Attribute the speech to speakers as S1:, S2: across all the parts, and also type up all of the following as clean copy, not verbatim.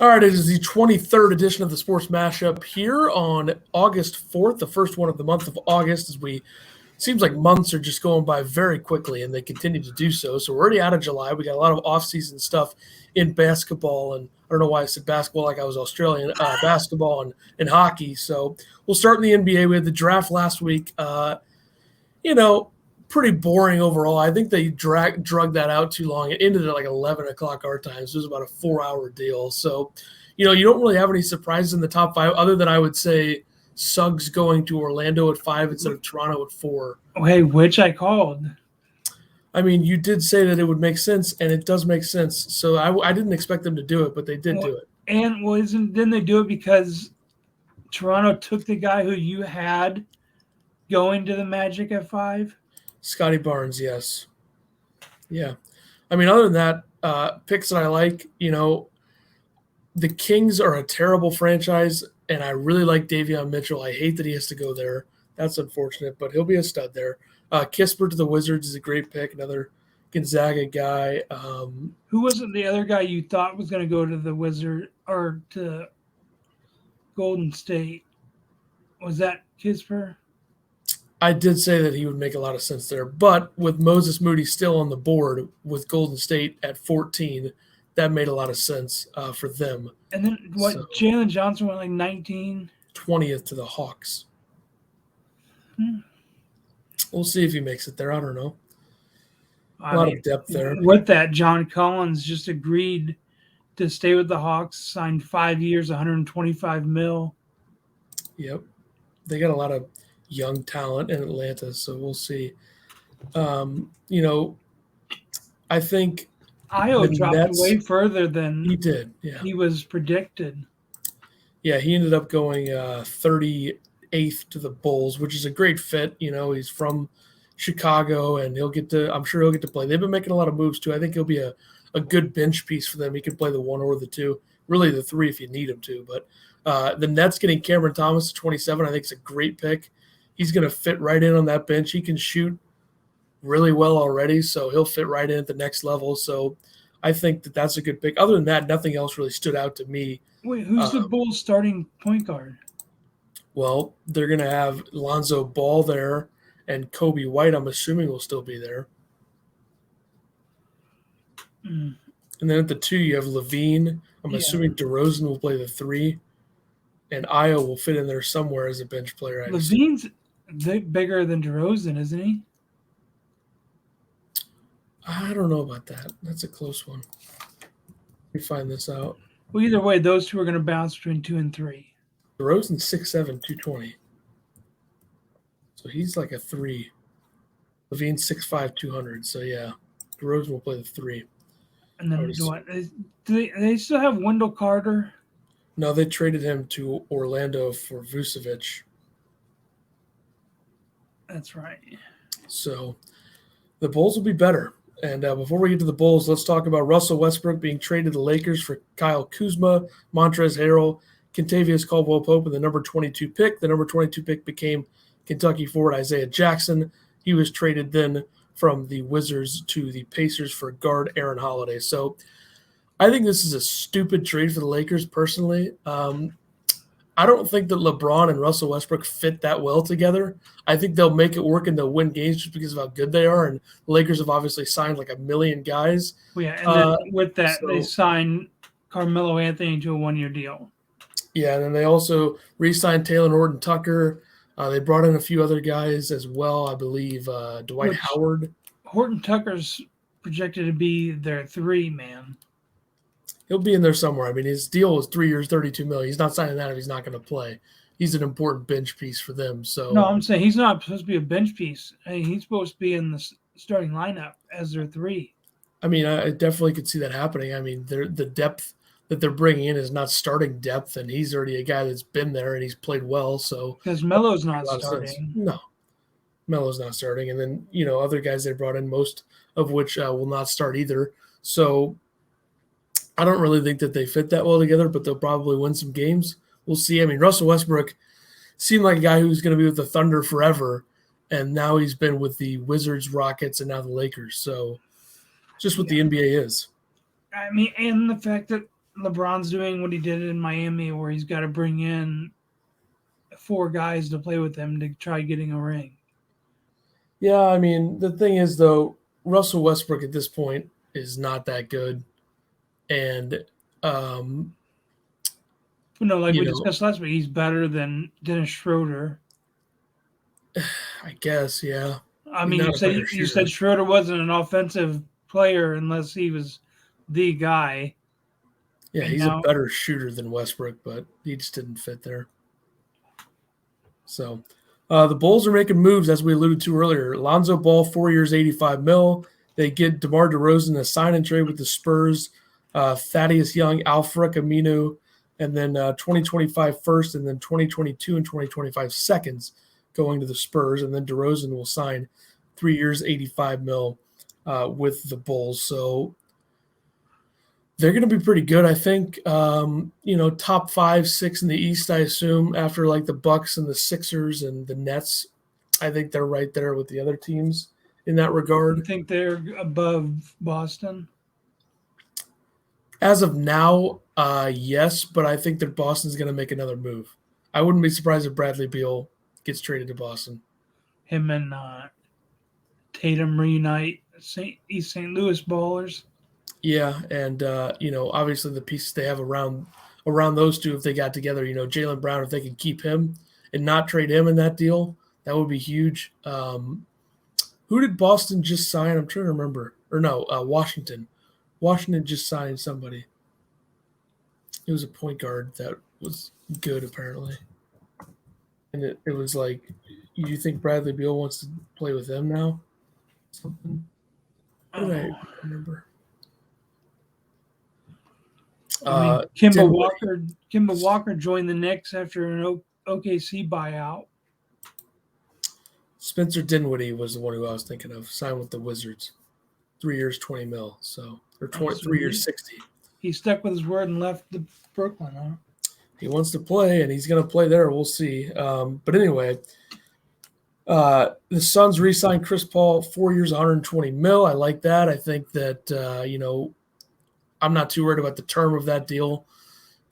S1: All right, it is the 23rd edition of the Sports Mashup here on August 4th, the first one of the month of August, as we seems like months are just going by very quickly, and they continue to do so. So we're already out of July. We got a lot of off-season stuff in basketball, and I don't know why I said basketball like I was Australian, basketball and hockey. So we'll start in the NBA. We had the draft last week. Pretty boring overall. I think they drug that out too long. It ended at like 11 o'clock our time, so it was about a 4-hour deal. So, you don't really have any surprises in the top five, other than I would say Suggs going to Orlando at 5 instead of Toronto at 4.
S2: Okay, which I called.
S1: I mean, you did say that it would make sense, and it does make sense. So I didn't expect them to do it, but they did do it.
S2: And didn't they do it because Toronto took the guy who you had going to the Magic at 5?
S1: Scotty Barnes, yes. Yeah. I mean, other than that, picks that I like, the Kings are a terrible franchise, and I really like Davion Mitchell. I hate that he has to go there. That's unfortunate, but he'll be a stud there. Kispert to the Wizards is a great pick, another Gonzaga guy.
S2: Who wasn't the other guy you thought was going to go to the Wizard or to Golden State? Was that Kispert?
S1: I did say that he would make a lot of sense there, but with Moses Moody still on the board with Golden State at 14, that made a lot of sense for them.
S2: And then Jalen Johnson went like 19?
S1: 20th to the Hawks. We'll see if he makes it there. I don't know. A lot of depth there.
S2: With that, John Collins just agreed to stay with the Hawks, signed 5 years, $125 million.
S1: Yep. They got a lot of young talent in Atlanta, so we'll see. I think
S2: Io dropped way further than
S1: he did. Yeah,
S2: he was predicted.
S1: Yeah, he ended up going 38th to the Bulls, which is a great fit. He's from Chicago, and I'm sure he'll get to play. They've been making a lot of moves too. I think he'll be a good bench piece for them. He can play the 1 or the 2, really the 3 if you need him to. But the Nets getting Cameron Thomas at 27, I think is a great pick. He's going to fit right in on that bench. He can shoot really well already, so he'll fit right in at the next level. So I think that that's a good pick. Other than that, nothing else really stood out to me.
S2: Wait, who's the Bulls starting point guard?
S1: Well, they're going to have Lonzo Ball there, and Kobe White, I'm assuming, will still be there. And then at the 2, you have Levine. I'm assuming DeRozan will play the 3, and Io will fit in there somewhere as a bench player.
S2: Levine's bigger than DeRozan, isn't he?
S1: I don't know about that. That's a close one. Let me find this out.
S2: Well, either way, those two are going to bounce between 2 and 3.
S1: DeRozan's 6'7", 220. So he's like a 3. Levine's 6'5", 200. So, yeah, DeRozan will play the 3.
S2: And then do they still have Wendell Carter?
S1: No, they traded him to Orlando for Vucevic.
S2: That's right.
S1: So the Bulls will be better. And before we get to the Bulls, let's talk about Russell Westbrook being traded to the Lakers for Kyle Kuzma, Montrezl Harrell, Kentavious Caldwell-Pope, and the number 22 pick. The number 22 pick became Kentucky forward Isaiah Jackson. He was traded then from the Wizards to the Pacers for guard Aaron Holiday. So I think this is a stupid trade for the Lakers personally. I don't think that LeBron and Russell Westbrook fit that well together. I think they'll make it work and they'll win games just because of how good they are. And the Lakers have obviously signed like 1 million guys.
S2: Well, yeah, and then with that, they signed Carmelo Anthony to a 1-year deal.
S1: Yeah, and then they also re-signed Taylor Horton-Tucker. They brought in a few other guys as well, I believe. Dwight Howard.
S2: Horton-Tucker's projected to be their 3 man.
S1: He'll be in there somewhere. I mean, his deal is 3 years, $32 million. He's not signing that if he's not going to play. He's an important bench piece for them. So
S2: no, I'm saying he's not supposed to be a bench piece. I mean, he's supposed to be in the starting lineup as their 3.
S1: I mean, I definitely could see that happening. I mean, the depth that they're bringing in is not starting depth, and he's already a guy that's been there and he's played well. So
S2: because Melo's not starting.
S1: No, Melo's not starting, and then other guys they brought in, most of which will not start either. So I don't really think that they fit that well together, but they'll probably win some games. We'll see. I mean, Russell Westbrook seemed like a guy who's going to be with the Thunder forever, and now he's been with the Wizards, Rockets, and now the Lakers. So just what the NBA is.
S2: I mean, and the fact that LeBron's doing what he did in Miami, where he's got to bring in 4 guys to play with him to try getting a ring.
S1: Yeah, I mean, the thing is, though, Russell Westbrook at this point is not that good. And,
S2: Like
S1: you
S2: we
S1: know,
S2: discussed last week, he's better than Dennis Schroeder.
S1: I guess, yeah.
S2: I
S1: He's
S2: mean,
S1: not a better
S2: you
S1: shooter.
S2: said Schroeder wasn't an offensive player unless he was the guy.
S1: Yeah,
S2: And
S1: he's a
S2: now,
S1: better shooter than Westbrook, but he just didn't fit there. So the Bulls are making moves, as we alluded to earlier. Lonzo Ball, 4 years, $85 million. They get DeMar DeRozan a sign and trade with the Spurs. Thaddeus Young, Alfred Aminu, and then 2025 first, and then 2022 and 2025 seconds going to the Spurs. And then DeRozan will sign 3 years, $85 million with the Bulls. So they're going to be pretty good, I think. Top 5, 6 in the East, I assume, after like the Bucks and the Sixers and the Nets. I think they're right there with the other teams in that
S2: you
S1: regard.
S2: think they're above Boston?
S1: As of now, yes, but I think that Boston's going to make another move. I wouldn't be surprised if Bradley Beal gets traded to Boston.
S2: Him and Tatum reunite East St. Louis ballers.
S1: Yeah, and obviously the pieces they have around those two, if they got together, Jaylen Brown, if they could keep him and not trade him in that deal, that would be huge. Who did Boston just sign? I'm trying to remember. Or no, Washington. Washington just signed somebody. It was a point guard that was good, apparently. And it was like, you think Bradley Beal wants to play with them now? Something. What did I remember?
S2: Kemba Walker joined the Knicks after an OKC buyout.
S1: Spencer Dinwiddie was the one who I was thinking of. Signed with the Wizards, 3 years, $20 million. So 3 years, 60.
S2: He stuck with his word and left the Brooklyn. Huh?
S1: He wants to play, and he's going to play there. We'll see. But anyway, the Suns re-signed Chris Paul, 4 years, $120 million. I like that. I think that I'm not too worried about the term of that deal.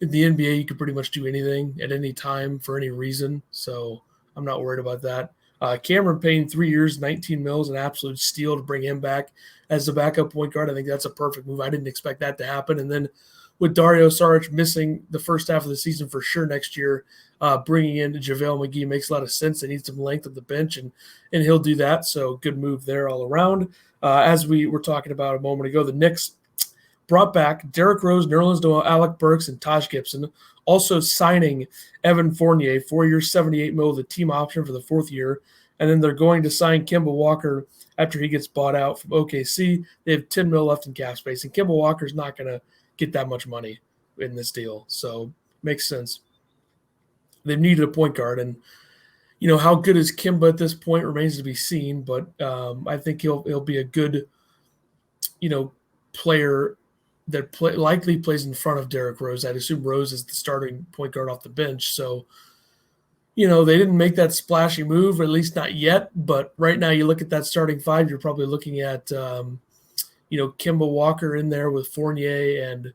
S1: In the NBA, you can pretty much do anything at any time for any reason. So I'm not worried about that. Cameron Payne, 3 years, $19 million is an absolute steal to bring him back as the backup point guard. I think that's a perfect move. I didn't expect that to happen. And then with Dario Saric missing the first half of the season for sure next year, bringing in JaVale McGee makes a lot of sense. They need some length of the bench, and he'll do that. So good move there all around. As we were talking about a moment ago, the Knicks brought back Derrick Rose, Nerlens Noel, Alec Burks, and Taj Gibson, also signing Evan Fournier, 4 years, $78 million, the team option for the 4th year. And then they're going to sign Kemba Walker after he gets bought out from OKC. They have $10 million left in cap space, and Kemba Walker's not going to get that much money in this deal. So makes sense. They've needed a point guard, and how good is Kemba at this point remains to be seen, but I think he'll be a good player that likely plays in front of Derrick Rose. I'd assume Rose is the starting point guard off the bench. So, they didn't make that splashy move, or at least not yet. But right now, you look at that starting 5, you're probably looking at, Kemba Walker in there with Fournier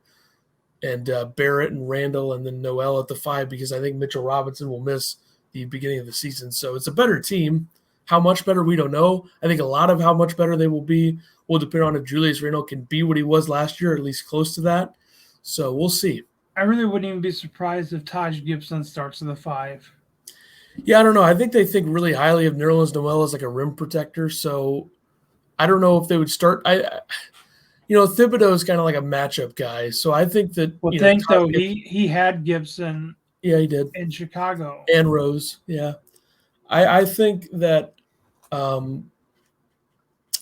S1: and Barrett and Randall, and then Noel at the 5, because I think Mitchell Robinson will miss the beginning of the season. So it's a better team. How much better, we don't know. I think a lot of how much better they will be will depend on if Julius Randle can be what he was last year, or at least close to that. So we'll see.
S2: I really wouldn't even be surprised if Taj Gibson starts in the 5.
S1: Yeah, I don't know. I think they think really highly of Nerlens Noel as like a rim protector. So I don't know if they would start. Thibodeau is kind of like a matchup guy. So I think that.
S2: Well, he had Gibson.
S1: Yeah, he did
S2: in Chicago
S1: and Rose. Yeah, I think that.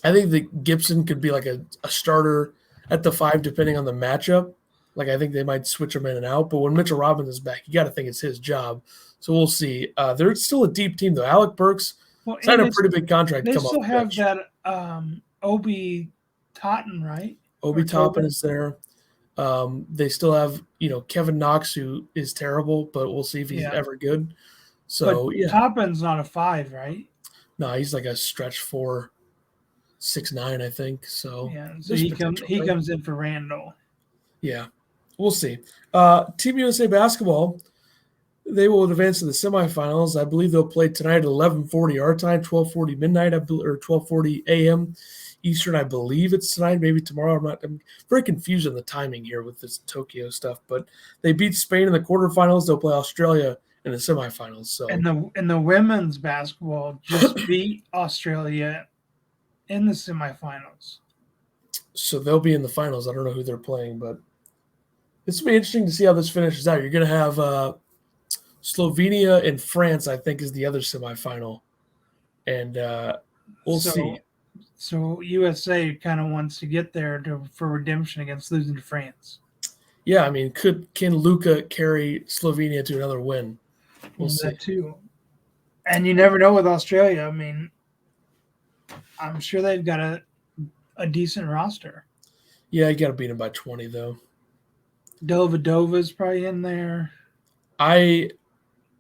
S1: I think that Gibson could be like a starter at the 5, depending on the matchup. Like, I think they might switch him in and out. But when Mitchell Robinson's back, you got to think it's his job. So we'll see. They're still a deep team, though. Alec Burks signed a pretty big contract.
S2: They still have that Obi Toppin, right?
S1: Obi Toppin is there. They still have, Kevin Knox, who is terrible, but we'll see if he's ever good. So,
S2: but Toppin's not a 5, right?
S1: No, he's like a stretch 4, 6'9", I think. So
S2: yeah, so he comes in for Randall.
S1: Yeah. we'll see. Team USA basketball, they will advance to the semifinals. I believe they'll play tonight at 11:40 our time, 12:40 midnight, or 12:40 a.m. Eastern. I believe it's tonight, maybe tomorrow. I'm very confused on the timing here with this Tokyo stuff. But they beat Spain in the quarterfinals. They'll play Australia in the semifinals. So
S2: and the women's basketball just beat Australia in the semifinals.
S1: So they'll be in the finals. I don't know who they're playing, but this will be interesting to see how this finishes out. You're going to have Slovenia and France, I think, is the other semifinal. And we'll see.
S2: So USA kind of wants to get there for redemption against losing to France.
S1: Yeah, I mean, can Luka carry Slovenia to another win? We'll see.
S2: That too. And you never know with Australia. I mean, I'm sure they've got a decent roster.
S1: Yeah, you got to beat them by 20, though.
S2: Dovadova's probably in there.
S1: I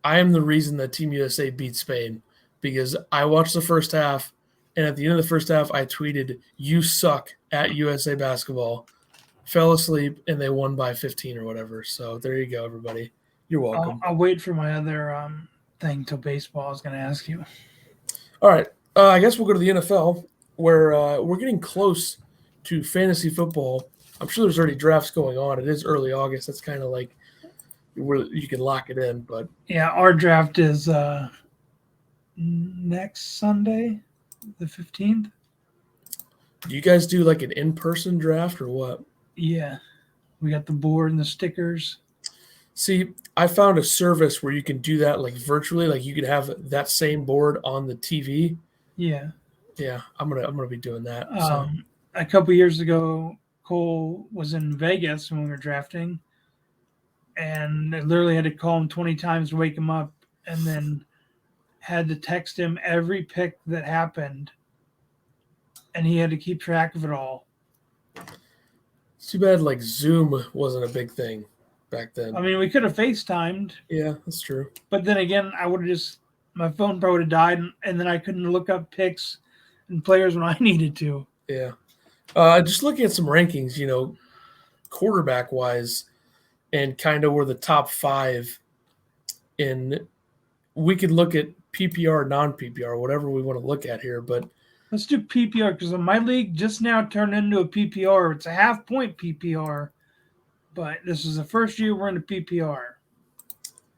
S1: am the reason that Team USA beat Spain because I watched the first half, and at the end of the first half, I tweeted, "You suck" at USA Basketball. Fell asleep, and they won by 15 or whatever. So there you go, everybody. You're welcome.
S2: I'll wait for my other thing till baseball. I was going to ask you.
S1: All right. I guess we'll go to the NFL, where we're getting close to fantasy football. I'm sure there's already drafts going on. It is early August. That's kind of like where you can lock it in. But
S2: yeah, our draft is next Sunday, the 15th.
S1: Do you guys do like an in-person draft or what?
S2: Yeah. We got the board and the stickers.
S1: See, I found a service where you can do that like virtually, like you could have that same board on the TV.
S2: Yeah.
S1: Yeah, I'm gonna be doing that.
S2: A couple years ago, Cole was in Vegas when we were drafting, and I literally had to call him 20 times to wake him up, and then had to text him every pick that happened, and he had to keep track of it all.
S1: It's too bad like Zoom wasn't a big thing back then.
S2: I mean, we could have FaceTimed.
S1: Yeah, that's true.
S2: But then again, I would have my phone probably would have died, and then I couldn't look up picks and players when I needed to.
S1: Yeah. Just looking at some rankings, quarterback wise, and kind of where the top 5 in. We could look at PPR, non-PPR, whatever we want to look at here, but
S2: let's do PPR because my league just now turned into a PPR. It's a half-point PPR, but this is the first year we're in a PPR.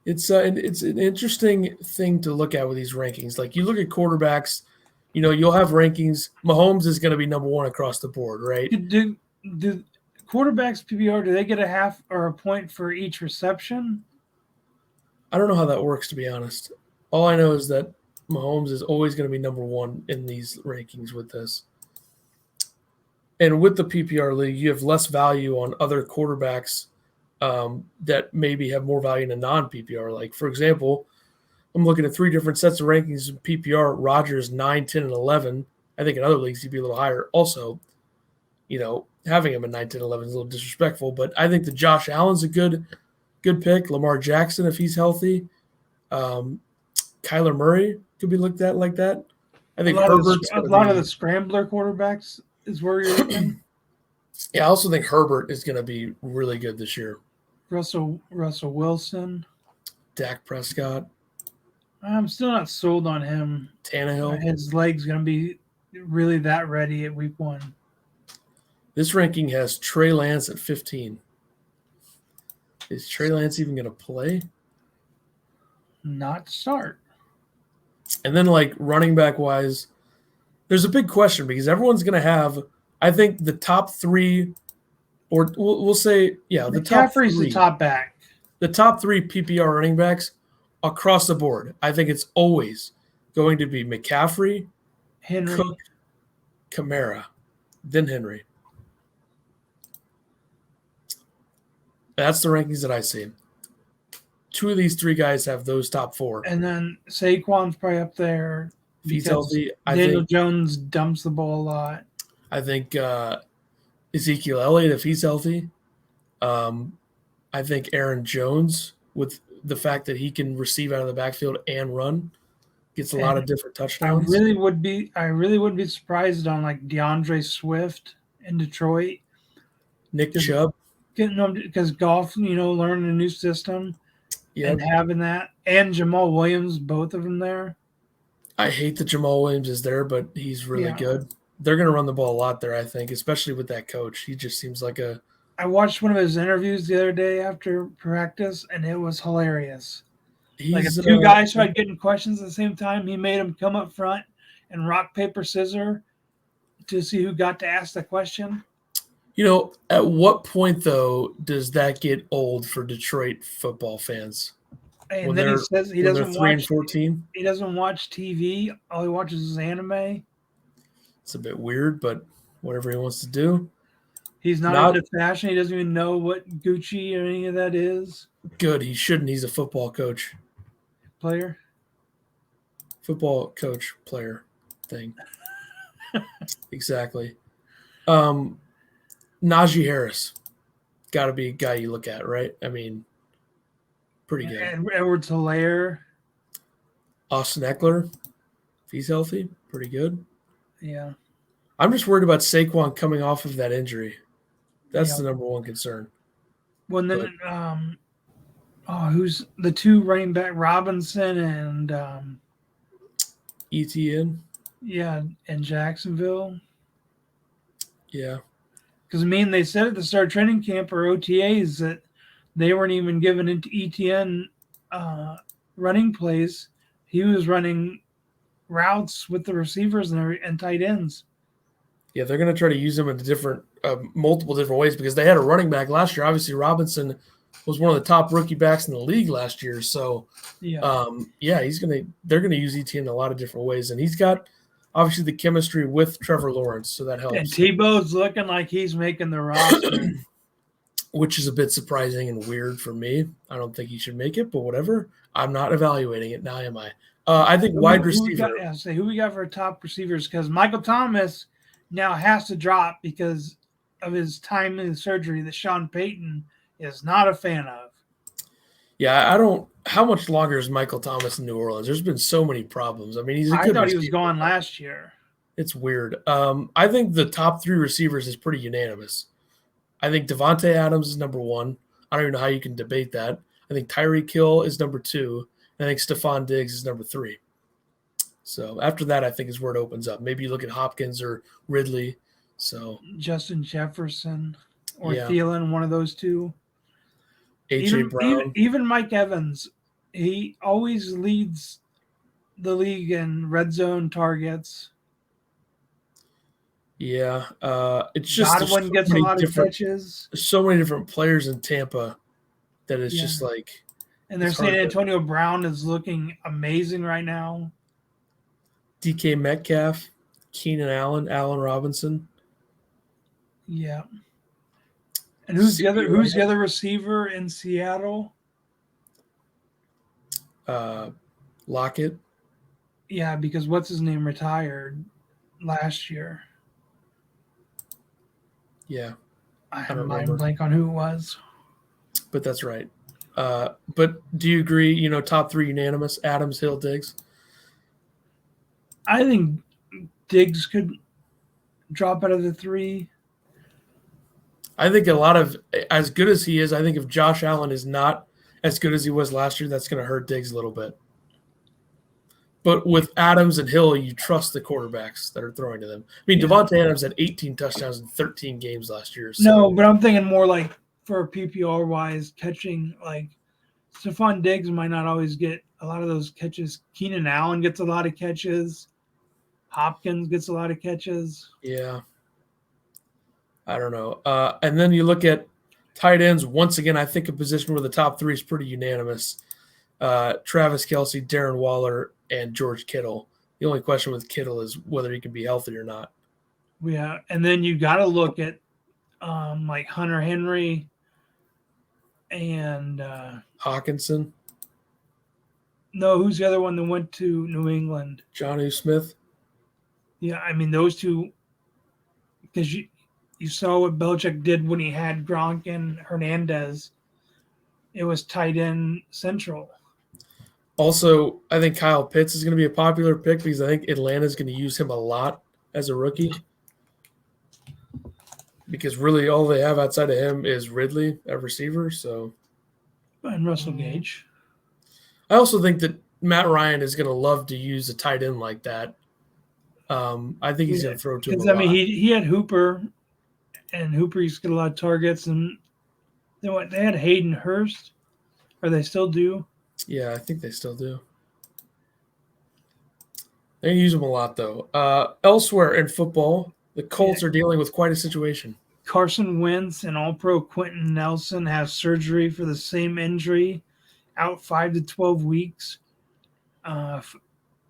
S1: It's an interesting thing to look at with these rankings. Like you look at quarterbacks, you'll have rankings. Mahomes is going to be number 1 across the board, right?
S2: Do quarterbacks PPR, do they get a half or a point for each reception?
S1: I don't know how that works, to be honest. All I know is that Mahomes is always going to be number 1 in these rankings with this. And with the PPR league, you have less value on other quarterbacks that maybe have more value in a non-PPR. Like, for example, I'm looking at 3 different sets of rankings in PPR. Rodgers, 9, 10, and 11. I think in other leagues he'd be a little higher. Also, having him at 9, 10, 11 is a little disrespectful. But I think that Josh Allen's a good pick. Lamar Jackson, if he's healthy. Kyler Murray could be looked at like that. I think
S2: a lot of the scrambler quarterbacks is where you're looking.
S1: Yeah, I also think Herbert is going to be really good this year.
S2: Russell Wilson.
S1: Dak Prescott.
S2: I'm still not sold on him.
S1: Tannehill.
S2: His leg's going to be really that ready at week 1.
S1: This ranking has Trey Lance at 15. Is Trey Lance even going to play?
S2: Not start.
S1: And then, like, running back wise, there's a big question because everyone's going to have, I think, the top 3, or we'll say, yeah, the top 3.
S2: McCaffrey's the top back.
S1: The top 3 PPR running backs across the board. I think it's always going to be McCaffrey,
S2: Henry,
S1: Cook, Kamara, then Henry. That's the rankings that I see. 2 of these 3 guys have those top 4.
S2: And then Saquon's probably up there.
S1: If he's healthy,
S2: Daniel Jones dumps the ball a lot.
S1: I think Ezekiel Elliott, if he's healthy. I think Aaron Jones, with the fact that he can receive out of the backfield and run, gets a lot of different touchdowns.
S2: I really would be surprised on like DeAndre Swift in Detroit.
S1: Nick Chubb.
S2: getting them because golf, learning a new system
S1: Yep.
S2: and having that, and Jamal Williams, both of them there.
S1: I hate that Jamal Williams is there, but he's really
S2: Yeah.
S1: good. They're going to run the ball a lot there, I think, especially with that coach. He just seems like a.
S2: I watched one of his interviews the other day after practice, and it was hilarious. Like if
S1: He's
S2: two guys tried getting questions at the same time, he made them come up front and rock, paper, scissors to see who got to ask the question.
S1: At what point, though, does that get old for Detroit football fans?
S2: And then he says he doesn't
S1: 3 and
S2: watch
S1: 14?
S2: He doesn't watch TV. All he watches is anime.
S1: It's a bit weird, but whatever he wants to do.
S2: He's not into fashion. He doesn't even know what Gucci or any of that is.
S1: Good. He shouldn't. He's a football coach.
S2: Player.
S1: Football coach player thing. Exactly. Najee Harris. Got to be a guy you look at, right? I mean, pretty good.
S2: And Edwards-Helaire.
S1: Austin Eckler, if he's healthy, pretty good.
S2: Yeah.
S1: I'm just worried about Saquon coming off of that injury. That's the number one concern.
S2: Well, then, who's the two running back, Robinson and
S1: ETN?
S2: Yeah, in Jacksonville.
S1: Yeah.
S2: Because, they said at the start of training camp or OTAs that they weren't even given into ETN running plays. He was running routes with the receivers and tight ends.
S1: Yeah, they're going to try to use him in multiple different ways because they had a running back last year. Obviously, Robinson was one of the top rookie backs in the league last year. So, they're going to use ETN in a lot of different ways. And he's got, obviously, the chemistry with Trevor Lawrence, so that helps.
S2: And Tebow's looking like he's making the roster.
S1: Which is a bit surprising and weird for me. I don't think he should make it, but whatever. I'm not evaluating it now, am I? I think wide receiver.
S2: Who we got for top receivers? Because Michael Thomas now has to drop because of his time in surgery that Sean Payton is not a fan of.
S1: Yeah, I don't. How much longer is Michael Thomas in New Orleans? There's been so many problems. I mean, he's a good
S2: thought
S1: receiver.
S2: He was gone last year.
S1: It's weird. I think the top three receivers is pretty unanimous. I think Devontae Adams is number one. I don't even know how you can debate that. I think Tyreek Hill is number two. And I think Stephon Diggs is number three. So after that, I think is where it opens up. Maybe you look at Hopkins or Ridley. So
S2: Justin Jefferson or Thielen, one of those two.
S1: A.J. Brown.
S2: Even Mike Evans, he always leads the league in red zone targets.
S1: Yeah, it's just
S2: Godwin gets a lot of catches.
S1: There's so many different players in Tampa that it's just like.
S2: And they're saying Antonio Brown is looking amazing right now.
S1: DK Metcalf, Keenan Allen, Allen Robinson.
S2: Yeah. And who's the other receiver in Seattle?
S1: Lockett.
S2: Yeah, because what's his name retired last year.
S1: Yeah.
S2: I have a mind blank on who it was.
S1: But that's right. But do you agree, top three unanimous, Adams, Hill, Diggs?
S2: I think Diggs could drop out of the three.
S1: I think a lot of, as good as he is, I think if Josh Allen is not as good as he was last year, that's going to hurt Diggs a little bit. But with Adams and Hill, you trust the quarterbacks that are throwing to them. I mean, Devontae Adams had 18 touchdowns in 13 games last year. So.
S2: No, but I'm thinking more like for PPR-wise, catching, like Stephon Diggs might not always get a lot of those catches. Keenan Allen gets a lot of catches. Hopkins gets a lot of catches.
S1: Yeah. I don't know. And then you look at tight ends. Once again, I think a position where the top three is pretty unanimous. Travis Kelce, Darren Waller, and George Kittle. The only question with Kittle is whether he can be healthy or not.
S2: Yeah, and then you got to look at like Hunter Henry and
S1: Hawkinson.
S2: No, who's the other one that went to New England?
S1: Jonnu Smith.
S2: Yeah, I mean those two, because you saw what Belichick did when he had Gronk and Hernandez. It was tight end central.
S1: Also, I think Kyle Pitts is going to be a popular pick because I think Atlanta's going to use him a lot as a rookie. because really all they have outside of him is Ridley at receiver. So,
S2: And Russell Gage.
S1: I also think that Matt Ryan is going to love to use a tight end like that. I think he's going to throw to him a lot.
S2: He had Hooper, and Hooper used to get a lot of targets, and they had Hayden Hurst, or they still do.
S1: Yeah, I think they still do. They use him a lot, though. Elsewhere in football, the Colts are dealing with quite a situation.
S2: Carson Wentz and All-Pro Quentin Nelson have surgery for the same injury, out 5 to 12 weeks.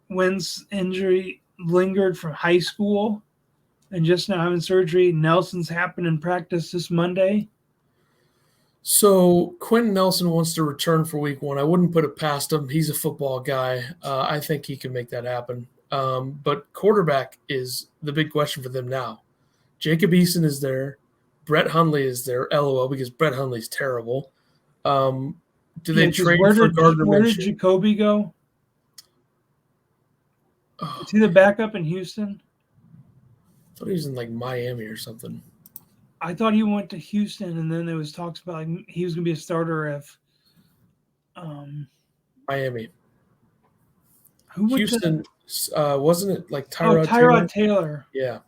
S2: Wentz injury lingered from high school and just now having surgery. Nelson's happened in practice this Monday.
S1: So Quentin Nelson wants to return for week 1. I wouldn't put it past him. He's a football guy. I think he can make that happen. But quarterback is the big question for them now. Jacob Eason is there. Brett Hundley is there, LOL, because Brett Hundley's terrible. Do they trade for Gardner Minshew?
S2: Where did Jacoby go? Is he the backup in Houston?
S1: I thought he was in like Miami or something.
S2: I thought he went to Houston, and then there was talks about like he was going to be a starter if
S1: Miami.
S2: Who
S1: Houston, wasn't it like Tyrod
S2: Taylor?
S1: Yeah.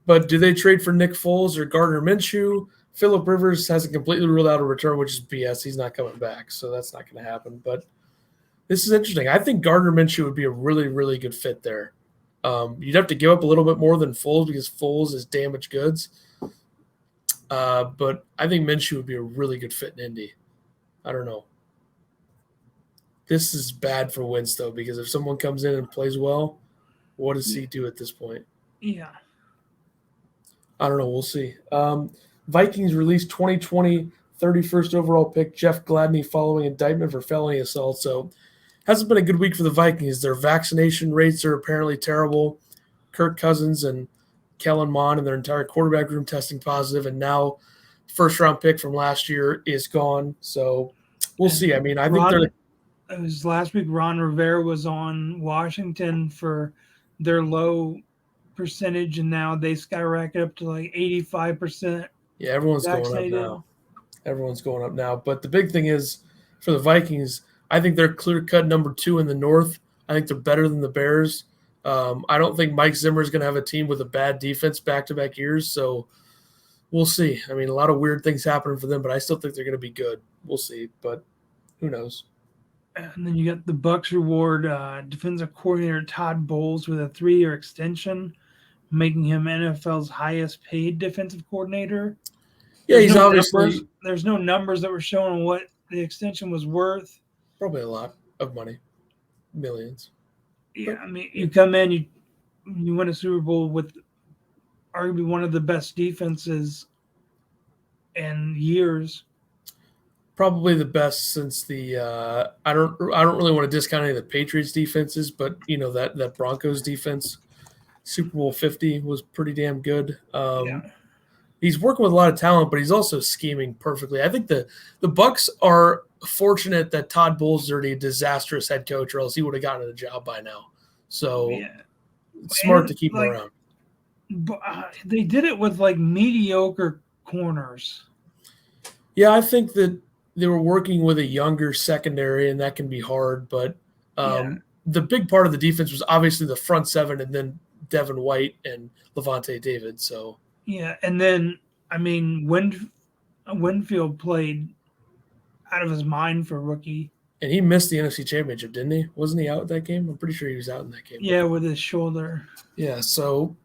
S1: But do they trade for Nick Foles or Gardner Minshew? Phillip Rivers hasn't completely ruled out a return, which is BS. He's not coming back, so that's not going to happen. But this is interesting. I think Gardner Minshew would be a really, really good fit there. You'd have to give up a little bit more than Foles because Foles is damaged goods. But I think Minshew would be a really good fit in Indy. I don't know. This is bad for Wentz, though, because if someone comes in and plays well, what does he do at this point?
S2: Yeah.
S1: I don't know. We'll see. Vikings released 2020 31st overall pick Jeff Gladney following indictment for felony assault. So hasn't been a good week for the Vikings. Their vaccination rates are apparently terrible. Kirk Cousins and Kellen Mond and their entire quarterback room testing positive, and now first-round pick from last year is gone. So we'll see. I mean, I think they're –
S2: it was last week Ron Rivera was on Washington for their low percentage, and now they skyrocket up to like 85%.
S1: Yeah, everyone's going up now. But the big thing is for the Vikings, I think they're clear-cut number 2 in the North. I think they're better than the Bears. I don't think Mike Zimmer is going to have a team with a bad defense back-to-back years, so we'll see. I mean, a lot of weird things happening for them, but I still think they're going to be good. We'll see, but who knows?
S2: And then you got the Bucs reward defensive coordinator Todd Bowles with a 3-year extension, making him NFL's highest-paid defensive coordinator.
S1: Yeah, he's obviously –
S2: there's no numbers that were showing what the extension was worth.
S1: Probably a lot of money, millions.
S2: Yeah, I mean, you come in, you win a Super Bowl with arguably one of the best defenses in years.
S1: Probably the best since the I don't really want to discount any of the Patriots defenses, but you know that Broncos defense, Super Bowl 50 was pretty damn good. He's working with a lot of talent, but he's also scheming perfectly. I think the Bucs are fortunate that Todd Bowles is already a disastrous head coach, or else he would have gotten the job by now. So it's smart to keep him around.
S2: But they did it with like mediocre corners.
S1: Yeah, I think that they were working with a younger secondary, and that can be hard. But the big part of the defense was obviously the front seven, and then Devin White and Levante David. So
S2: yeah, and then I mean, Winfield played out of his mind for a rookie.
S1: And he missed the NFC Championship, didn't he? Wasn't he out in that game? I'm pretty sure he was out in that game.
S2: Yeah, with his shoulder.
S1: Yeah, so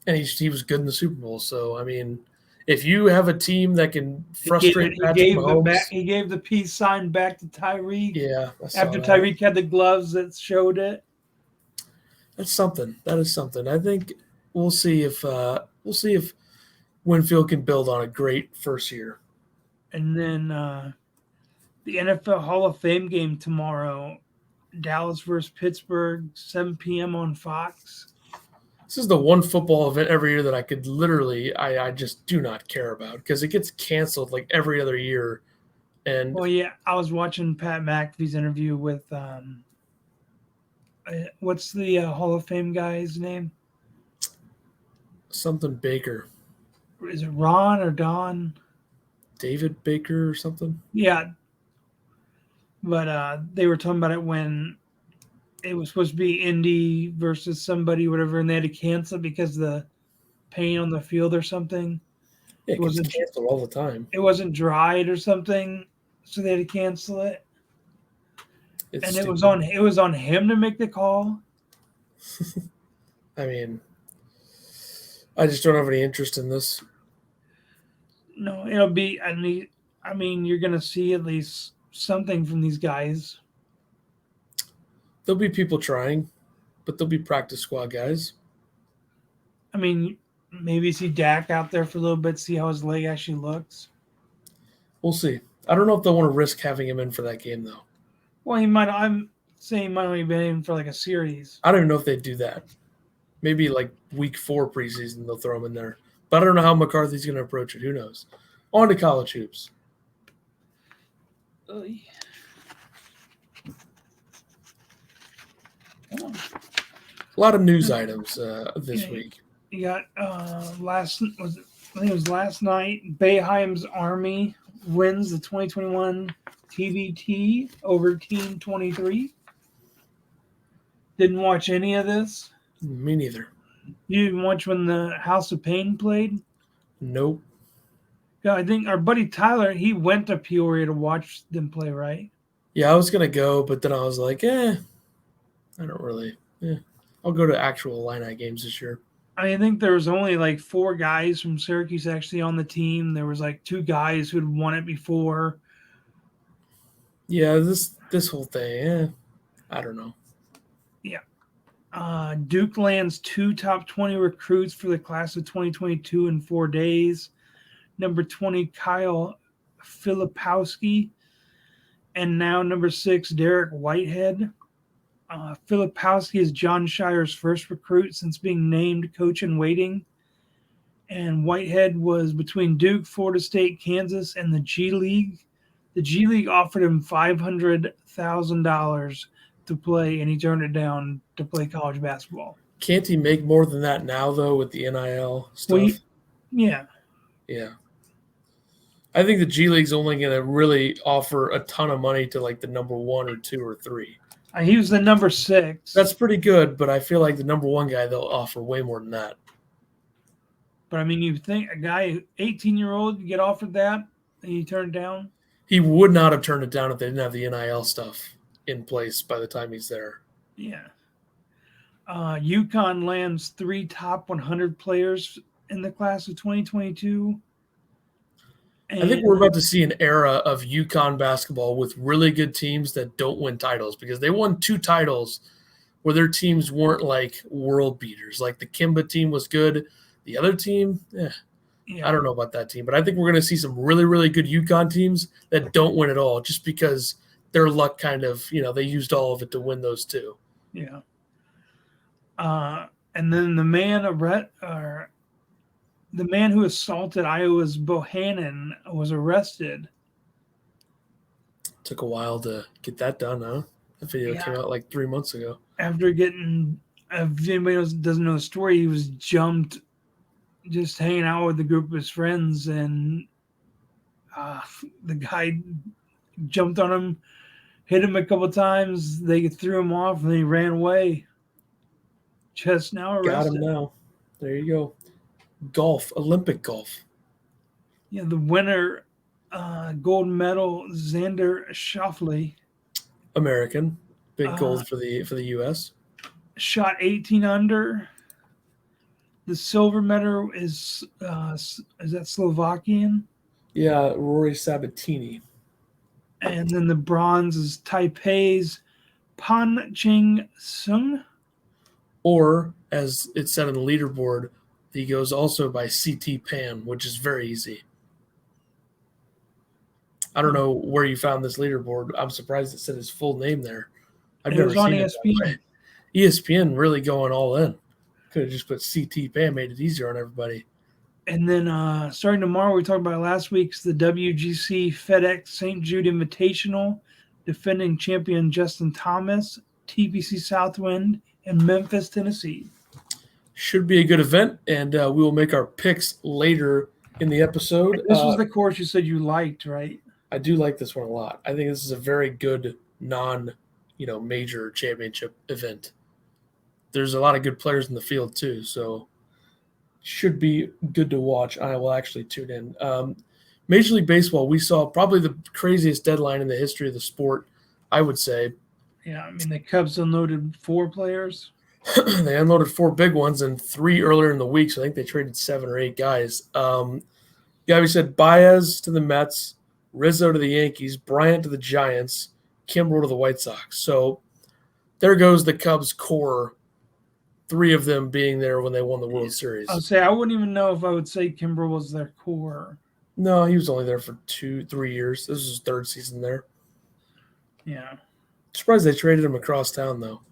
S1: and he was good in the Super Bowl. So I mean, if you have a team that can frustrate Patrick Mahomes,
S2: he gave the peace sign back to Tyreek.
S1: Yeah,
S2: after Tyreek had the gloves that showed it.
S1: That's something. That is something. I think we'll see if Winfield can build on a great first year.
S2: And then the NFL Hall of Fame game tomorrow, Dallas versus Pittsburgh, 7 p.m. on Fox.
S1: This is the one football event every year that I could literally I just do not care about because it gets canceled like every other year. And
S2: well, yeah, I was watching Pat McAfee's interview with what's the Hall of Fame guy's name?
S1: Something Baker.
S2: is it Ron or Don?
S1: David Baker or something.
S2: Yeah. But they were talking about it when it was supposed to be Indy versus somebody, whatever, and they had to cancel it because of the pain on the field or something.
S1: Yeah, it gets canceled all the time.
S2: It wasn't dried or something, so they had to cancel it.
S1: It's
S2: and
S1: stupid.
S2: it was on him to make the call.
S1: I mean, I just don't have any interest in this.
S2: No, it'll be. I mean, you're gonna see at least something from these guys.
S1: There'll be people trying, but there'll be practice squad guys.
S2: I mean, maybe see Dak out there for a little bit, see how his leg actually looks.
S1: We'll see. I don't know if they'll want to risk having him in for that game, though.
S2: Well, he might. I'm saying he might only be in for like a series.
S1: I don't even know if they'd do that. Maybe like week 4 preseason, they'll throw him in there. But I don't know how McCarthy's going to approach it. Who knows? On to college hoops.
S2: A
S1: lot of news items this week.
S2: You got I think it was last night. Boeheim's Army wins the 2021 TBT over Team 23. Didn't watch any of this.
S1: Me neither.
S2: You didn't watch when the House of Pain played?
S1: Nope.
S2: Yeah, I think our buddy Tyler, he went to Peoria to watch them play, right?
S1: Yeah, I was going to go, but then I was like, I don't really. I'll go to actual Illini games this year.
S2: I think there was only like 4 guys from Syracuse actually on the team. There was like 2 guys who had won it before.
S1: Yeah, this whole thing, I don't know.
S2: Yeah. Duke lands 2 top 20 recruits for the class of 2022 in 4 days. Number 20, Kyle Filipowski. And now number 6, Derek Whitehead. Filipowski is John Shire's first recruit since being named coach in waiting. And Whitehead was between Duke, Florida State, Kansas, and the G League. The G League offered him $500,000 to play, and he turned it down to play college basketball.
S1: Can't he make more than that now, though, with the NIL stuff?
S2: Yeah.
S1: I think the G League's only going to really offer a ton of money to like the number 1 or 2 or 3.
S2: He was the number 6.
S1: That's pretty good, but I feel like the number 1 guy, they'll offer way more than that.
S2: But, I mean, you think a guy, 18-year-old, get offered that, and he turned down?
S1: He would not have turned it down if they didn't have the NIL stuff in place by the time he's there.
S2: Yeah. UConn lands 3 top 100 players in the class of 2022.
S1: I think we're about to see an era of UConn basketball with really good teams that don't win titles, because they won 2 titles where their teams weren't like world beaters. Like the Kimba team was good. The other team, I don't know about that team. But I think we're going to see some really, really good UConn teams that don't win at all just because their luck kind of, they used all of it to win those 2.
S2: Yeah. And then the man who assaulted Iowa's Bohannon was arrested.
S1: Took a while to get that done, huh? That video came out like 3 months ago.
S2: After getting, if anybody doesn't know the story, he was jumped just hanging out with a group of his friends, and the guy jumped on him, hit him a couple times. They threw him off, and he ran away. Just now arrested.
S1: Got him now. There you go. Golf, Olympic golf.
S2: Yeah, the winner, gold medal, Xander Schauffele.
S1: American, big gold for the U.S.
S2: Shot 18 under. The silver medal is that Slovakian? Yeah,
S1: Rory Sabatini.
S2: And then the bronze is Taipei's Pan Ching Sung.
S1: Or, as it said on the leaderboard, he goes also by CT Pan, which is very easy. I don't know where you found this leaderboard. I'm surprised it said his full name there. I've never seen it that way. ESPN really going all in. Could have just put CT Pan, made it easier on everybody.
S2: And then starting tomorrow, we talked about last week's the WGC FedEx St. Jude Invitational, defending champion Justin Thomas, TPC Southwind, and Memphis, Tennessee.
S1: Should be a good event, and we will make our picks later in the episode.
S2: This was the course you said you liked, right?
S1: I do like this one a lot. I think this is a very good major championship event. There's a lot of good players in the field too, so should be good to watch. I will actually tune in. Major League Baseball, we saw probably the craziest deadline in the history of the sport, I would say.
S2: Yeah, I mean, the Cubs unloaded 4 players.
S1: They unloaded 4 big ones and 3 earlier in the week, so I think they traded 7 or 8 guys. We said Baez to the Mets, Rizzo to the Yankees, Bryant to the Giants, Kimbrel to the White Sox. So there goes the Cubs' core, 3 of them being there when they won the World Series.
S2: I would say I wouldn't even know if I would say Kimbrel was their core.
S1: No, he was only there for 2-3 years. This was his 3rd season there.
S2: Yeah.
S1: Surprised they traded him across town, though.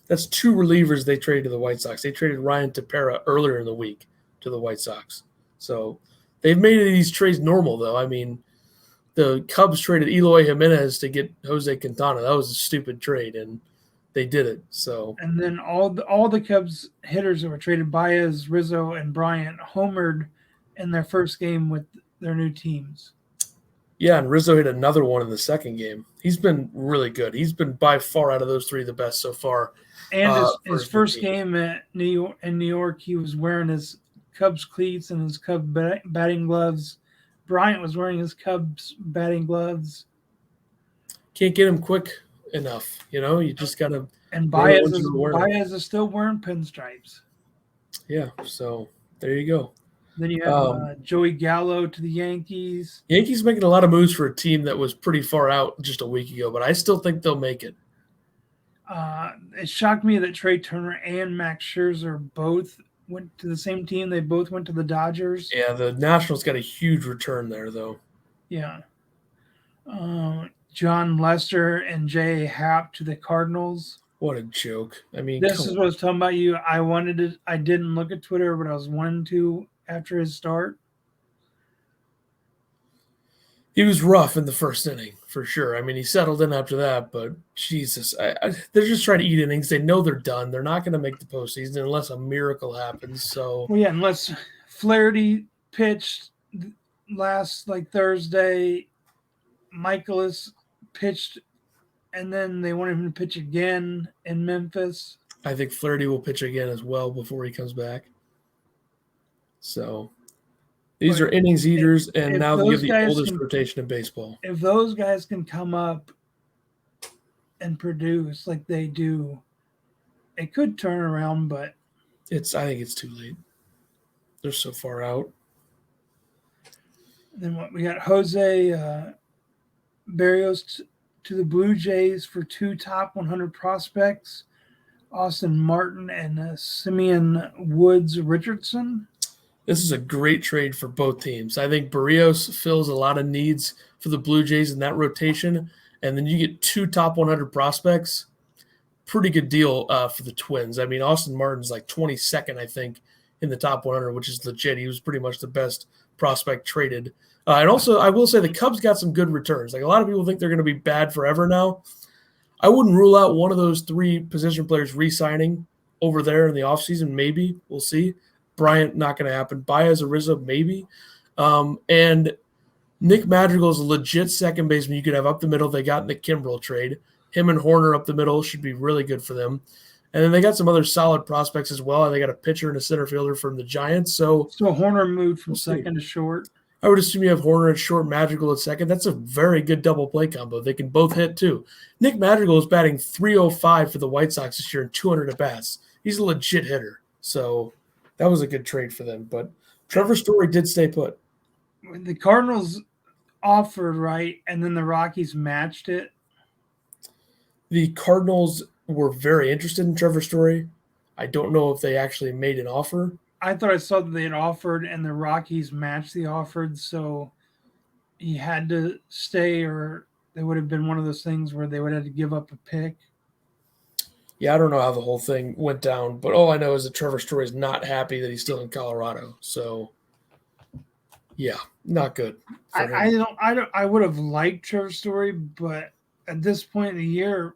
S1: That's 2 relievers they traded to the White Sox. They traded Ryan Tepera earlier in the week to the White Sox. So they've made these trades normal, though. I mean, the Cubs traded Eloy Jimenez to get Jose Quintana. That was a stupid trade, and they did it. So,
S2: and then all the Cubs hitters that were traded, Baez, Rizzo, and Bryant, homered in their first game with their new teams.
S1: Yeah, and Rizzo hit another one in the second game. He's been really good. He's been by far out of those 3 the best so far.
S2: And his first game in New York, he was wearing his Cubs cleats and his Cubs batting gloves. Bryant was wearing his Cubs batting gloves.
S1: Can't get him quick enough, You just got to.
S2: And Baez is still wearing pinstripes.
S1: Yeah, so there you go.
S2: Then you have Joey Gallo to the Yankees.
S1: Yankees making a lot of moves for a team that was pretty far out just a week ago, but I still think they'll make it.
S2: It shocked me that Trey Turner and Max Scherzer both went to the same team. They both went to the Dodgers.
S1: Yeah, the Nationals got a huge return there, though.
S2: Yeah. John Lester and J.A. Happ to the Cardinals.
S1: What a joke. I mean,
S2: this is what I was talking about you. I didn't look at Twitter, but I was wanting to after his start.
S1: He was rough in the first inning, for sure. I mean, he settled in after that, but Jesus, they're just trying to eat innings. They know they're done. They're not going to make the postseason unless a miracle happens. So,
S2: well, yeah, unless Flaherty pitched last Thursday, Michaelis pitched, and then they want him to pitch again in Memphis.
S1: I think Flaherty will pitch again as well before he comes back. So these are innings eaters, and now they have the oldest rotation in baseball.
S2: If those guys can come up and produce like they do, it could turn around, but
S1: I think it's too late. They're so far out.
S2: Then what we got? Jose Barrios to the Blue Jays for 2 top 100 prospects, Austin Martin and Simeon Woods Richardson.
S1: This is a great trade for both teams. I think Barrios fills a lot of needs for the Blue Jays in that rotation, and then you get 2 top 100 prospects. Pretty good deal for the Twins. I mean, Austin Martin's 22nd, I think, in the top 100, which is legit. He was pretty much the best prospect traded. And also, I will say the Cubs got some good returns. A lot of people think they're going to be bad forever now. I wouldn't rule out one of those 3 position players re-signing over there in the offseason. Maybe. We'll see. Bryant, not going to happen. Baez or Rizzo, maybe. And Nick Madrigal is a legit second baseman you could have up the middle. They got in the Kimbrel trade. Him and Horner up the middle should be really good for them. And then they got some other solid prospects as well. They got a pitcher and a center fielder from the Giants. So
S2: Horner moved from second to short.
S1: I would assume you have Horner at short, Madrigal at second. That's a very good double play combo. They can both hit too. Nick Madrigal is batting .305 for the White Sox this year and 200 at-bats. He's a legit hitter. So that was a good trade for them. But Trevor Story did stay put.
S2: The Cardinals offered, right, and then the Rockies matched it.
S1: The Cardinals were very interested in Trevor Story. I don't know if they actually made an offer.
S2: I thought I saw that they had offered and the Rockies matched the offered, so he had to stay, or it would have been one of those things where they would have to give up a pick.
S1: Yeah, I don't know how the whole thing went down, but all I know is that Trevor Story is not happy that he's still in Colorado. So, yeah, not good.
S2: I would have liked Trevor Story, but at this point in the year,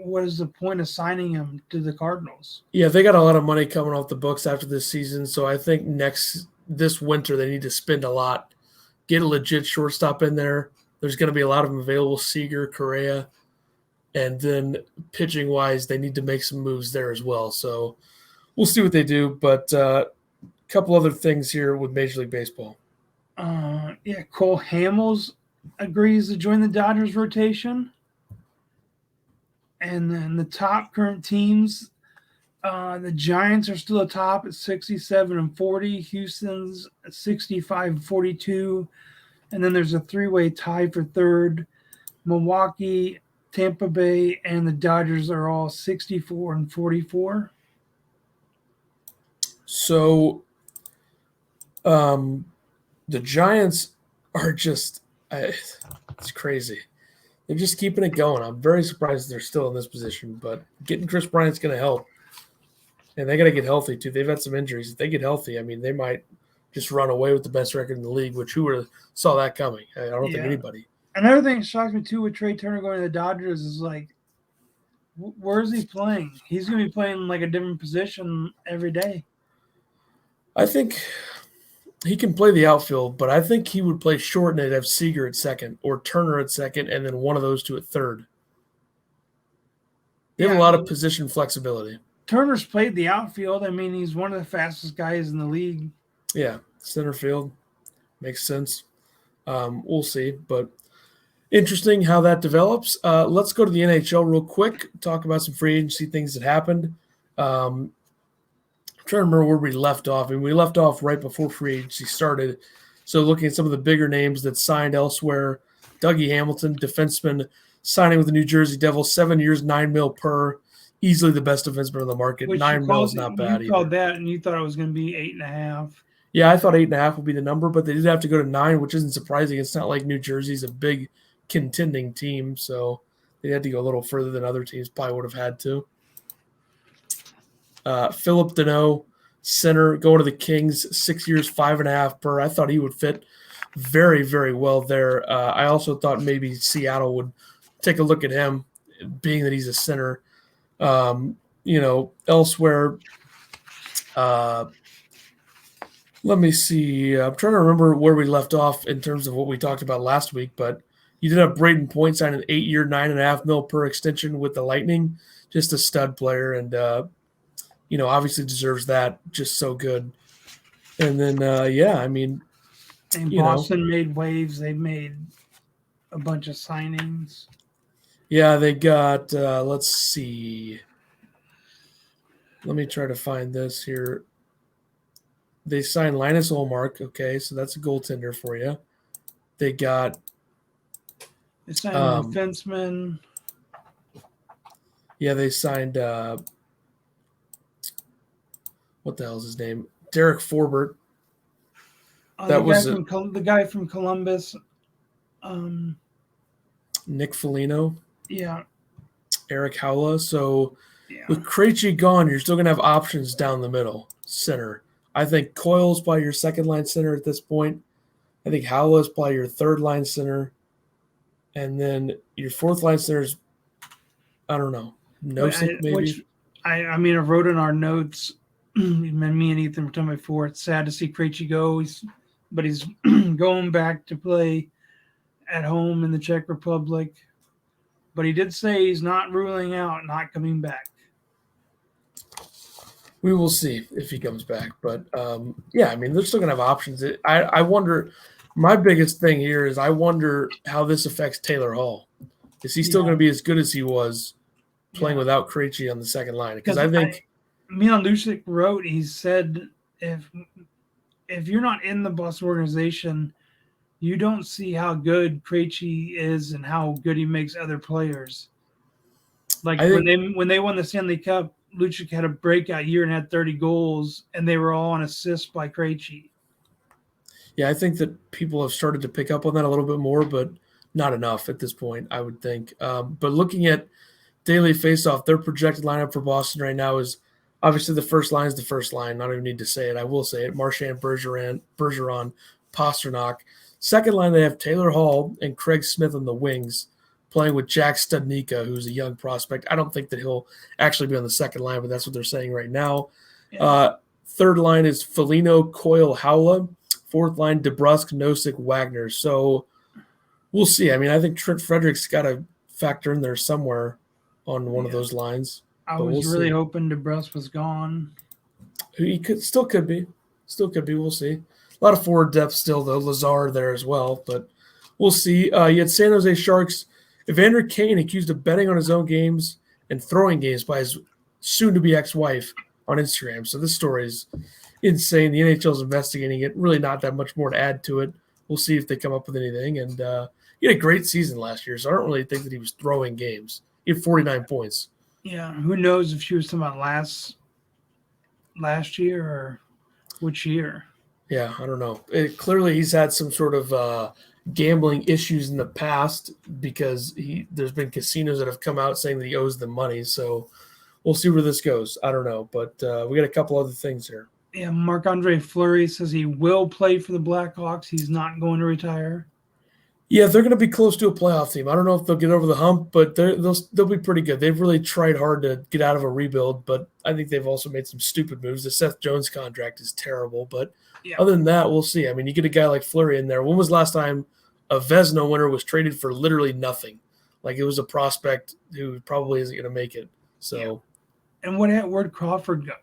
S2: what is the point of signing him to the Cardinals?
S1: Yeah, they got a lot of money coming off the books after this season, so I think next this winter they need to spend a lot, get a legit shortstop in there. There's going to be a lot of them available, Seager, Correa, and then pitching-wise, they need to make some moves there as well. So we'll see what they do, but a couple other things here with Major League Baseball.
S2: Cole Hamels agrees to join the Dodgers rotation. And then the top current teams, the Giants are still atop at 67-40. Houston's at 65-42. And then there's a three-way tie for third. Milwaukee, Tampa Bay, and the Dodgers are all 64-44.
S1: So the Giants are just it's crazy. They're just keeping it going. I'm very surprised they're still in this position, but getting Chris Bryant's going to help. And they got to get healthy, too. They've had some injuries. If they get healthy, I mean, they might just run away with the best record in the league, which who would have saw that coming? I don't think anybody.
S2: Another thing that shocked me, too, with Trey Turner going to the Dodgers is, like, where is he playing? He's going to be playing, like, a different position every day.
S1: I think he can play the outfield, but I think he would play short and they'd have Seager at second or Turner at second and then one of those two at third. They have a lot of position flexibility.
S2: Turner's played the outfield. I mean, he's one of the fastest guys in the league.
S1: Yeah, center field. Makes sense. We'll see, but interesting how that develops. Let's go to the NHL real quick, talk about some free agency things that happened. I'm trying to remember where we left off. I mean, we left off right before free agency started. So looking at some of the bigger names that signed elsewhere, Dougie Hamilton, defenseman, signing with the New Jersey Devils, 7 years, $9 million per. Easily the best defenseman on the market. $9 million is not bad either.
S2: You called that, and you thought it was going to be 8.5.
S1: Yeah, I thought 8.5 would be the number, but they did have to go to 9, which isn't surprising. It's not like New Jersey's a big contending team, so they had to go a little further than other teams probably would have had to. Philip Deneau, center, going to the Kings, 6 years, 5.5 per. I thought he would fit very, very well there. I also thought maybe Seattle would take a look at him, being that he's a center. Elsewhere, let me see. I'm trying to remember where we left off in terms of what we talked about last week, but you did have Braden Point sign an 8-year, $9.5 million per extension with the Lightning. Just a stud player, and obviously deserves that. Just so good. And then,
S2: And Boston made waves. They made a bunch of signings.
S1: Yeah, they got, let's see. Let me try to find this here. They signed Linus Ullmark. Okay, so that's a goaltender for you. They signed a
S2: defenseman.
S1: Yeah, they signed, what the hell is his name? Derek Forbert.
S2: The guy from Columbus.
S1: Nick Foligno.
S2: Yeah.
S1: Eric Howla. So with Krejci gone, you're still going to have options down the middle, center. I think Coyle's probably your second-line center at this point. I think Howla's probably your third-line center. And then your fourth-line center is, I don't know, Nosek maybe?
S2: I wrote in our notes, me and Ethan were talking before, it's sad to see Krejci go, but he's going back to play at home in the Czech Republic. But he did say he's not ruling out not coming back.
S1: We will see if he comes back. But, they're still going to have options. I wonder – my biggest thing here is I wonder how this affects Taylor Hall. Is he still going to be as good as he was playing without Krejci on the second line? Because I think –
S2: Milan Lucic wrote, he said, if you're not in the Boston organization – you don't see how good Krejci is and how good he makes other players. Like when they won the Stanley Cup, Lucic had a breakout year and had 30 goals, and they were all on assists by Krejci.
S1: Yeah, I think that people have started to pick up on that a little bit more, but not enough at this point, I would think. But looking at daily faceoff, their projected lineup for Boston right now is obviously the first line is the first line. I don't even need to say it. I will say it. Marchand, Bergeron, Pasternak. Second line, they have Taylor Hall and Craig Smith on the wings, playing with Jack Studnicka, who's a young prospect. I don't think that he'll actually be on the second line, but that's what they're saying right now.
S2: Yeah.
S1: Third line is Felino, Coyle, Howla. Fourth line, DeBrusk, Nosek, Wagner. So we'll see. I mean, I think Trent Frederick's got to factor in there somewhere on one of those lines.
S2: I
S1: But
S2: was
S1: we'll
S2: really
S1: see.
S2: hoping DeBrusk was gone.
S1: He could be. Still could be. We'll see. A lot of forward depth still, though. Lazar there as well. But we'll see. You had San Jose Sharks. Evander Kane accused of betting on his own games and throwing games by his soon-to-be ex-wife on Instagram. So this story is insane. The NHL is investigating it. Really not that much more to add to it. We'll see if they come up with anything. And he had a great season last year, so I don't really think that he was throwing games. He had 49 points.
S2: Yeah, who knows if she was talking about last year or which year?
S1: Yeah, I don't know. Clearly, he's had some sort of gambling issues in the past because there's been casinos that have come out saying that he owes them money. So we'll see where this goes. I don't know, but we got a couple other things here.
S2: Yeah, Marc-Andre Fleury says he will play for the Blackhawks. He's not going to retire.
S1: Yeah, they're going to be close to a playoff team. I don't know if they'll get over the hump, but they'll be pretty good. They've really tried hard to get out of a rebuild, but I think they've also made some stupid moves. The Seth Jones contract is terrible, but other than that, we'll see. I mean, you get a guy like Fleury in there. When was the last time a Vezina winner was traded for literally nothing? Like it was a prospect who probably isn't going to make it. So,
S2: and where'd Crawford go?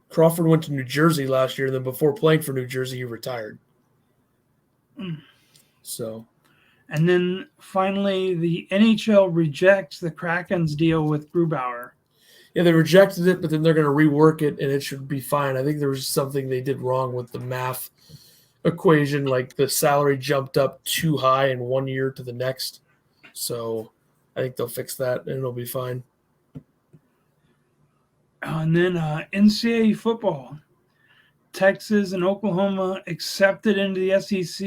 S1: Crawford went to New Jersey last year, and then before playing for New Jersey, he retired. So,
S2: and then finally, the NHL rejects the Kraken's deal with Grubauer.
S1: Yeah, they rejected it, but then they're going to rework it, and it should be fine. I think there was something they did wrong with the math equation, like the salary jumped up too high in 1 year to the next. So I think they'll fix that, and it'll be fine.
S2: And then NCAA football. Texas and Oklahoma accepted into the SEC,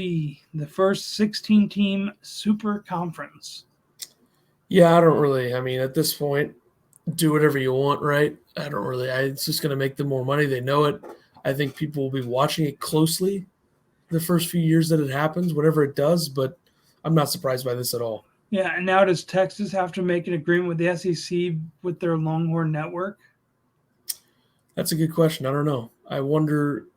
S2: the first 16-team super conference.
S1: Yeah, I don't really. I mean, at this point, do whatever you want, right? I don't really. It's just going to make them more money. They know it. I think people will be watching it closely the first few years that it happens, whatever it does, but I'm not surprised by this at all.
S2: Yeah, and now does Texas have to make an agreement with the SEC with their Longhorn network?
S1: That's a good question. I don't know. I wonder.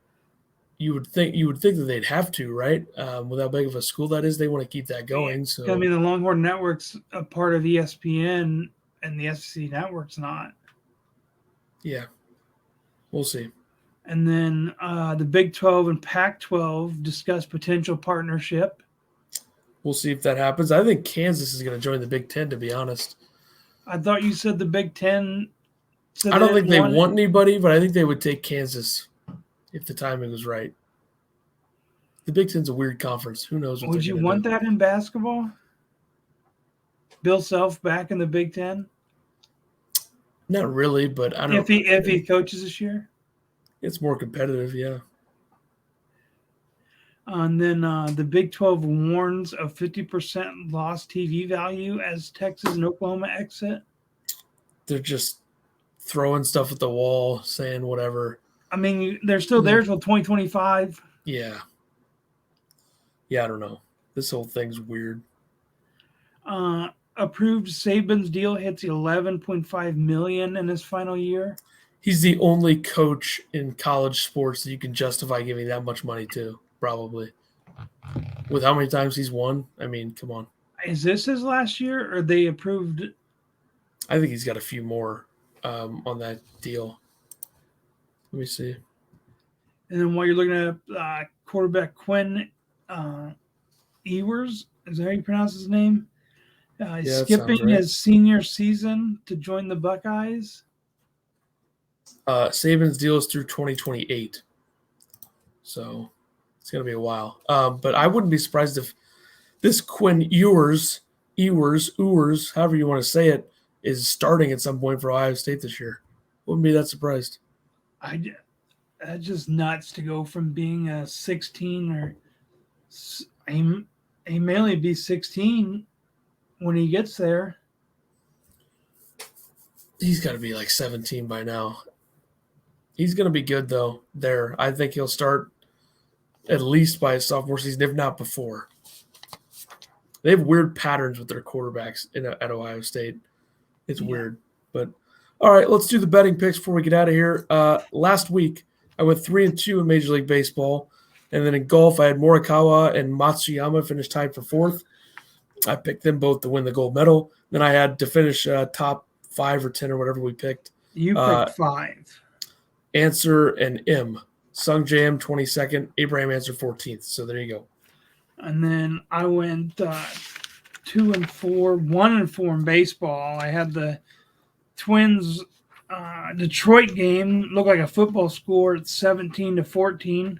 S1: You would think that they'd have to, right? With how big of a school that is, they want to keep that going. So
S2: I mean, the Longhorn network's a part of ESPN, and the SEC network's not.
S1: Yeah, we'll see.
S2: And then the Big 12 and Pac-12 discuss potential partnership.
S1: We'll see if that happens. I think Kansas is going to join the Big 10, to be honest.
S2: I thought you said the Big 10.
S1: I don't think they want anybody, but I think they would take Kansas if the timing was right. The Big 10's a weird conference. Who knows what
S2: would you want that in basketball? Bill Self back in the Big 10?
S1: Not really, but I don't.
S2: If he coaches this year,
S1: it's more competitive, yeah.
S2: And then the Big 12 warns of 50% lost TV value as Texas and Oklahoma exit.
S1: They're just throwing stuff at the wall, saying whatever.
S2: I mean, they're still there till 2025.
S1: Yeah. Yeah, I don't know. This whole thing's weird.
S2: Approved Saban's deal hits $11.5 million in his final year.
S1: He's the only coach in college sports that you can justify giving that much money to, probably. With how many times he's won? I mean, come on.
S2: Is this his last year, or they approved?
S1: I think he's got a few more on that deal. Let me see.
S2: And then while you're looking at quarterback Quinn Ewers, is that how you pronounce his name? Skipping his senior season to join the Buckeyes.
S1: Saban's deal is through 2028. So it's going to be a while. But I wouldn't be surprised if this Quinn Ewers, however you want to say it, is starting at some point for Ohio State this year. Wouldn't be that surprised.
S2: That's just nuts to go from being a 16 or he may only be 16 when he gets there.
S1: He's got to be like 17 by now. He's going to be good, though, there. I think he'll start at least by his sophomore season, if not before. They have weird patterns with their quarterbacks at Ohio State. It's weird. But All right, let's do the betting picks before we get out of here. Last week, I went 3-2 in Major League Baseball. And then in golf, I had Morikawa and Matsuyama finish tied for 4th. I picked them both to win the gold medal. Then I had to finish top 5 or 10 or whatever we picked.
S2: You picked 5.
S1: Answer and M. Sung J.M. 22nd, Abraham Answer 14th. So there you go.
S2: And then I went 2-4, 1-4 in baseball. I had the Twins Detroit game look like a football score at 17-14.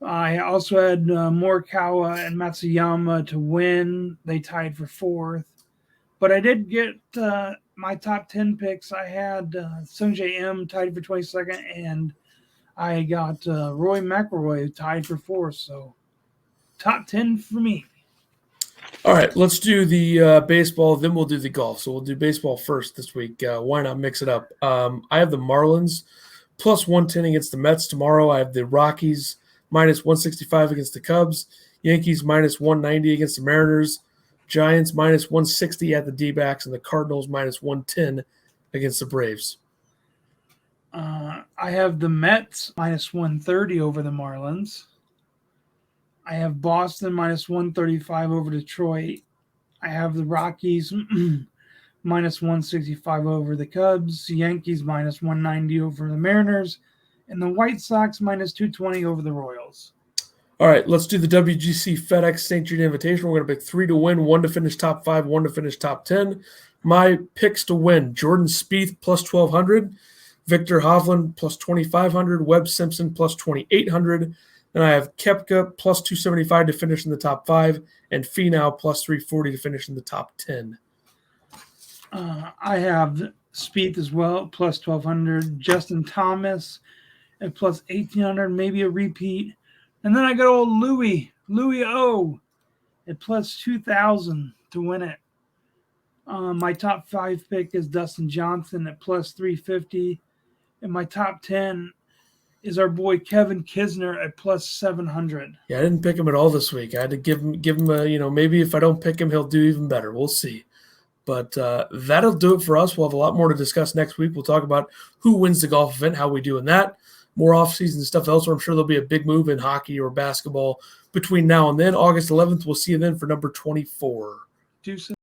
S2: I also had Morikawa and Matsuyama to win. They tied for 4th. But I did get my top 10 picks. I had Sung J.M. tied for 22nd, and I got Roy McIlroy tied for 4th. So top 10 for me.
S1: All right, let's do the baseball, then we'll do the golf. So we'll do baseball first this week. Why not mix it up? I have the Marlins plus 110 against the Mets tomorrow. I have the Rockies minus 165 against the Cubs, Yankees minus 190 against the Mariners, Giants minus 160 at the D-backs, and the Cardinals minus 110 against the Braves.
S2: I have the Mets minus 130 over the Marlins. I have Boston minus 135 over Detroit. I have the Rockies minus 165 over the Cubs, Yankees minus 190 over the Mariners, and the White Sox minus 220 over the Royals.
S1: All right, let's do the WGC FedEx St. Jude Invitational. We're going to pick 3 to win, 1 to finish top 5, 1 to finish top 10. My picks to win: Jordan Spieth plus 1,200, Victor Hovland plus 2,500, Webb Simpson plus 2,800. Then I have Koepka plus 275 to finish in the top 5, and Finau plus 340 to finish in the top 10.
S2: I have Spieth as well, plus 1,200. Justin Thomas at plus 1,800, maybe a repeat. And then I got old Louis O at plus 2,000 to win it. My top 5 pick is Dustin Johnson at plus 350. And my top 10 is our boy Kevin Kisner at plus 700.
S1: Yeah, I didn't pick him at all this week. I had to give him a, maybe if I don't pick him, he'll do even better. We'll see. But that'll do it for us. We'll have a lot more to discuss next week. We'll talk about who wins the golf event, how we do in that, more off-season stuff elsewhere. I'm sure there'll be a big move in hockey or basketball between now and then. August 11th, we'll see you then for number 24.
S2: Deuces.